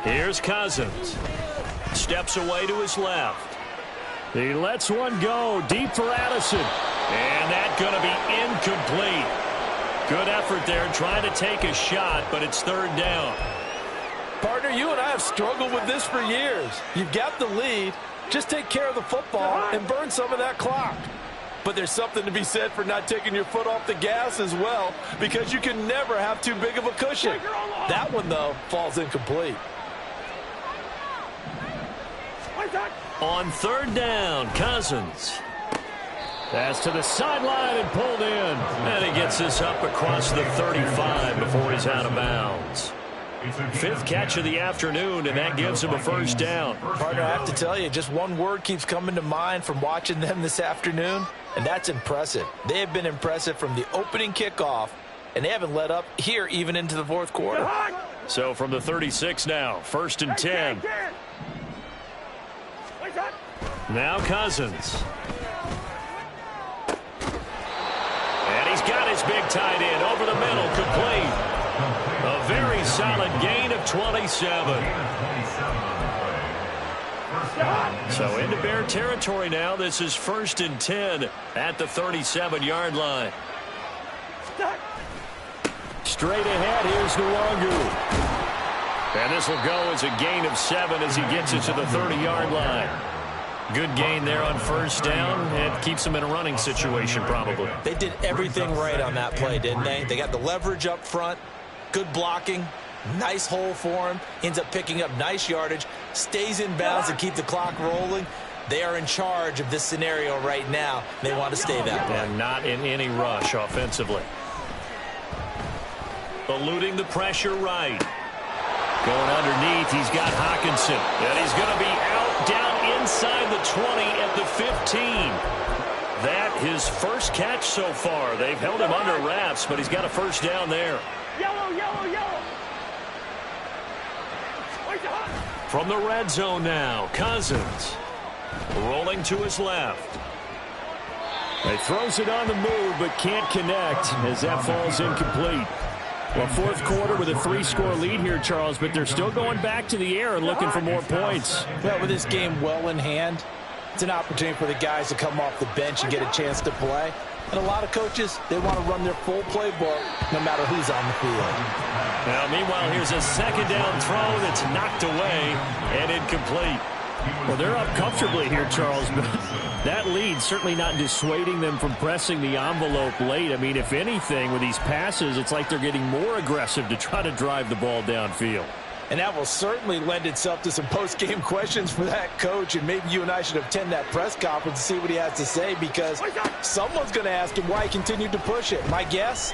Here's Cousins. Steps away to his left. He lets one go deep for Addison. And that's going to be incomplete. Good effort there trying to take a shot, but it's third down. Partner, you and I have struggled with this for years. You've got the lead. Just take care of the football and burn some of that clock. But there's something to be said for not taking your foot off the gas as well, because you can never have too big of a cushion. That one, though, falls incomplete. On third down, Cousins. Pass to the sideline and pulled in. And he gets this up across the 35 before he's out of bounds. Fifth catch of the afternoon, and that gives him a first down. Partner, I have to tell you, just one word keeps coming to mind from watching them this afternoon, and that's impressive. They have been impressive from the opening kickoff, and they haven't let up here even into the fourth quarter. So from the 36 now, first and 10. Now Cousins. And he's got his big tight end over the middle, complete. A very solid gain of 27. So into Bear territory now. This is first and 10 at the 37-yard line. Straight ahead, here's Nwangu. And this will go as a gain of 7 as he gets it to the 30-yard line. Good gain there on first down. It keeps him in a running situation probably. They did everything right on that play, didn't they? They got the leverage up front, good blocking, nice hole for him, ends up picking up nice yardage, stays in bounds and keep the clock rolling. They are in charge of this scenario right now. They want to stay that way. And not in any rush offensively. Eluding the pressure right. Going underneath, he's got Hawkinson. And he's going to be out down inside the 20 at the 15. That his first catch so far. They've held him under wraps, but he's got a first down there. Yellow, yellow, yellow. From the red zone now, Cousins. Rolling to his left. He throws it on the move, but can't connect as that falls incomplete. Well, fourth quarter with a 3-score lead here, Charles, but they're still going back to the air and looking for more points. Well, with this game well in hand, it's an opportunity for the guys to come off the bench and get a chance to play. And a lot of coaches, they want to run their full playbook no matter who's on the field. Now, meanwhile, here's a second down throw that's knocked away and incomplete. Well, they're up comfortably here, Charles, but that lead certainly not dissuading them from pressing the envelope late. I mean, if anything, with these passes, it's like they're getting more aggressive to try to drive the ball downfield. And that will certainly lend itself to some post-game questions for that coach, and maybe you and I should attend that press conference and see what he has to say, because someone's going to ask him why he continued to push it. My guess,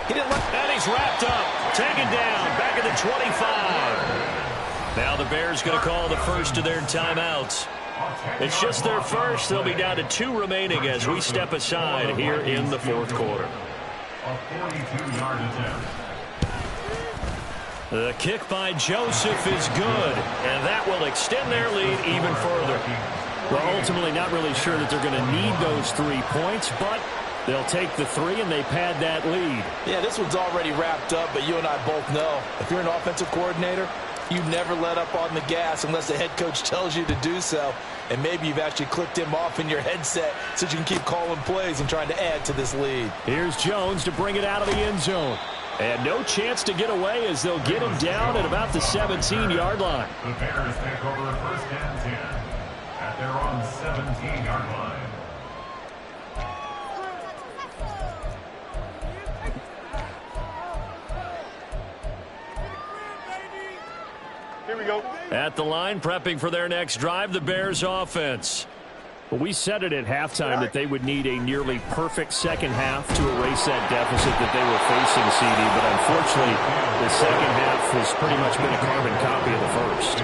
he didn't let... And he's wrapped up, taken down, back at the 25. Now the Bears going to call the first of their timeouts. It's just their first. They'll be down to 2 remaining as we step aside here in the fourth quarter. A 42-yard attempt. The kick by Joseph is good, and that will extend their lead even further. Well, ultimately not really sure that they're going to need those 3 points, but they'll take the 3 and they pad that lead. Yeah, this one's already wrapped up, but you and I both know if you're an offensive coordinator, you never let up on the gas unless the head coach tells you to do so. And maybe you've actually clicked him off in your headset so you can keep calling plays and trying to add to this lead. Here's Jones to bring it out of the end zone. And no chance to get away as they'll get him down at about the 17-yard line. The Bears take over first and 10 at their own 17-yard line. Here we go. At the line, prepping for their next drive, the Bears offense. Well, we said it at halftime that they would need a nearly perfect second half to erase that deficit that they were facing, CD. But unfortunately, the second half has pretty much been a carbon copy of the first.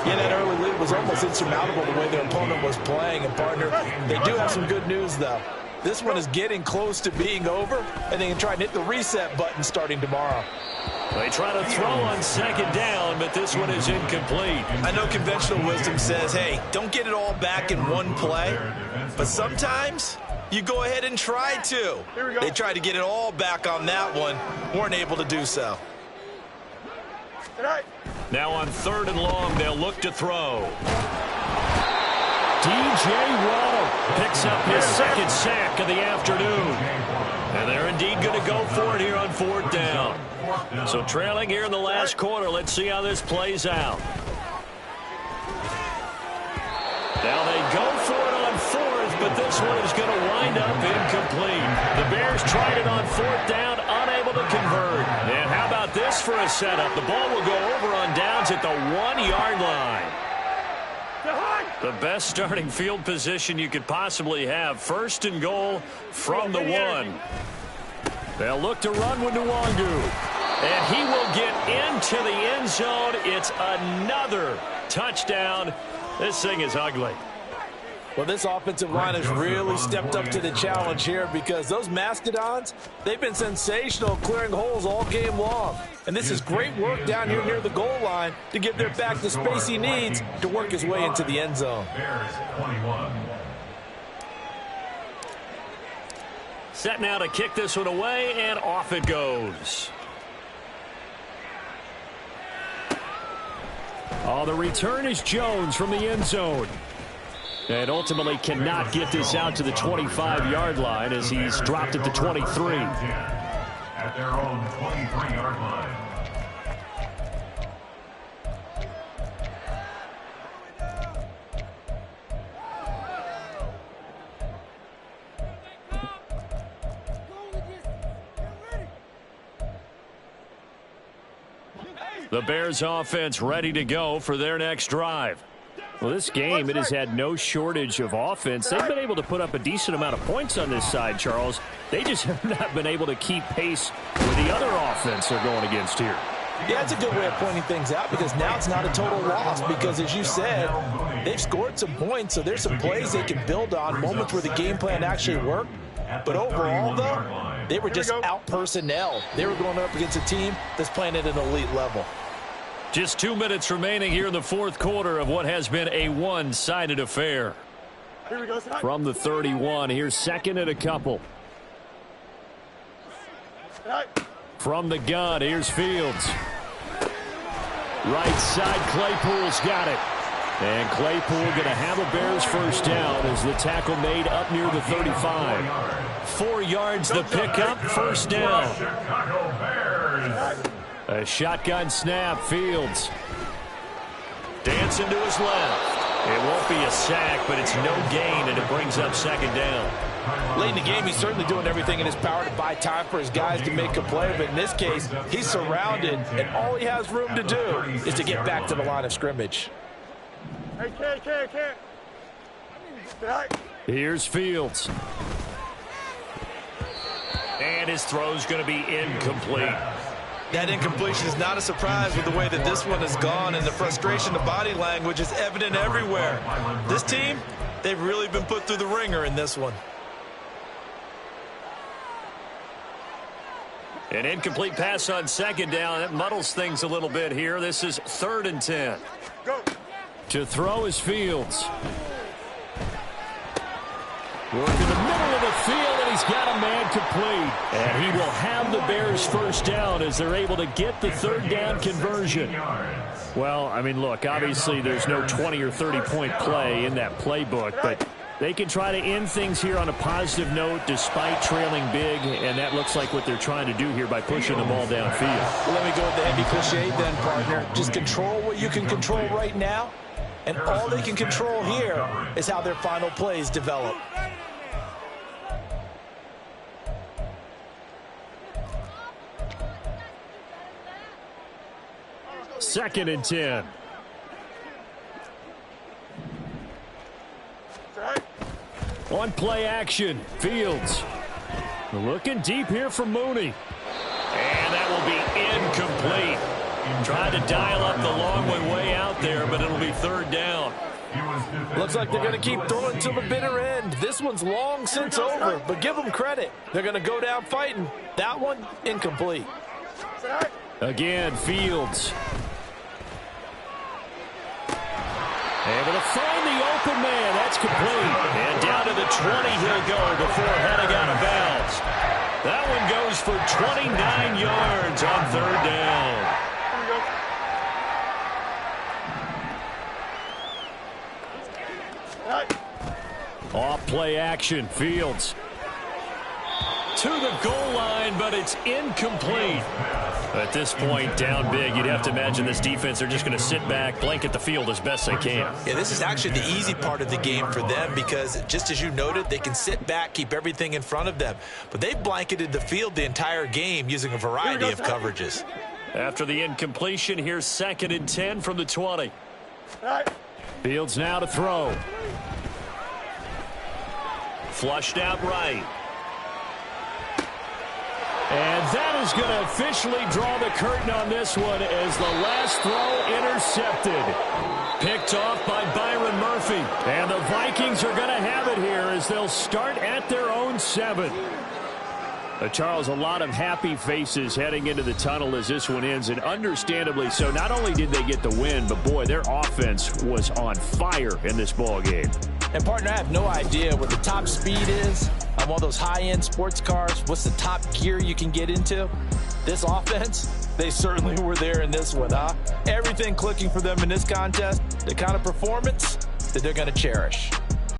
Yeah, that early lead was almost insurmountable the way their opponent was playing. And, partner, they do have some good news, though. This one is getting close to being over, and they can try and hit the reset button starting tomorrow. They try to throw on second down, but this one is incomplete. I know conventional wisdom says, hey, don't get it all back in one play. But sometimes you go ahead and try to. They tried to get it all back on that one. Weren't able to do so. Now on 3rd and long, they'll look to throw. DJ Waddle Picks up his second sack of the afternoon. And they're indeed going to go for it here on 4th down. So trailing here in the last quarter. Let's see how this plays out. Now they go for it on 4th, but this one is going to wind up incomplete. The Bears tried it on 4th down, unable to convert. And how about this for a setup? The ball will go over on downs at the 1-yard line. The best starting field position you could possibly have. 1st and goal from the 1. They'll look to run with Nwangu. And he will get into the end zone. It's another touchdown. This thing is ugly. Well, this offensive line has really stepped up to the challenge here because those Mastodons, they've been sensational clearing holes all game long. And this is great work down here near the goal line to give their back the space he needs to work his way into the end zone. Bears 21. Set now to kick this one away, and off it goes. Oh, the return is Jones from the end zone. And ultimately cannot get this out to the 25-yard line as he's dropped at the 23. At their own 23-yard line. The Bears offense ready to go for their next drive. Well, this game, it has had no shortage of offense. They've been able to put up a decent amount of points on this side, Charles. They just have not been able to keep pace with the other offense they're going against here. Yeah, it's a good way of pointing things out because now it's not a total loss because, as you said, they've scored some points, so there's some plays they can build on, moments where the game plan actually worked. But overall, though, they were just out-personnel. They were going up against a team that's playing at an elite level. Just 2 minutes remaining here in the fourth quarter of what has been a one-sided affair. Here we go. From the 31, here's second and a couple. From the gun, here's Fields. Right side, Claypool's got it. And Claypool going to have a Bears first down as the tackle made up near the 35. 4 yards the pickup, first down. A shotgun snap, Fields. Dancing to his left. It won't be a sack, but it's no gain, and it brings up second down. Late in the game, he's certainly doing everything in his power to buy time for his guys to make a play. But in this case, he's surrounded, and all he has room to do is to get back to the line of scrimmage. Hey, can't. Here's Fields. And his throw's going to be incomplete. That incompletion is not a surprise with the way that this one has gone, and the frustration of body language is evident everywhere. This team, they've really been put through the ringer in this one. An incomplete pass on second down. That muddles things a little bit here. This is 3rd and 10. Go. To throw is Fields. Work in the middle of the field, and he's got a man complete. And he will have the Bears first down as they're able to get the third down conversion. Well, I mean, look, obviously there's no 20 or 30-point play in that playbook, but they can try to end things here on a positive note despite trailing big, and that looks like what they're trying to do here by pushing the ball downfield. Well, let me go with the heavy cliche then, partner. Just control what you can control right now, and all they can control here is how their final plays develop. Second and 10. On play action, Fields. Looking deep here for Mooney. And that will be incomplete. Tried to dial up the long one way out there, but it'll be third down. Looks like they're going to keep throwing to the bitter end. This one's long since over, but give them credit. They're going to go down fighting. That one, incomplete. Again, Fields. Able to find the open man. That's complete. And down to the 20 he'll go before heading out of bounds. That one goes for 29 yards on third down. Off play action, Fields. To the goal line, but it's incomplete. At this point, down big, you'd have to imagine this defense, they're just going to sit back, blanket the field as best they can. Yeah, this is actually the easy part of the game for them because, just as you noted, they can sit back, keep everything in front of them. But they've blanketed the field the entire game using a variety of coverages. After the incompletion, here's 2nd and 10 from the 20. Fields now to throw. Flushed out right. And that is going to officially draw the curtain on this one as the last throw intercepted. Picked off by Byron Murphy. And the Vikings are going to have it here as they'll start at their own 7. Charles, a lot of happy faces heading into the tunnel as this one ends, and understandably so. Not only did they get the win, but boy, their offense was on fire in this ball game. And partner, I have no idea what the top speed is on one of those high-end sports cars. What's the top gear you can get into? This offense, they certainly were there in this one, huh? Everything clicking for them in this contest, the kind of performance that they're going to cherish.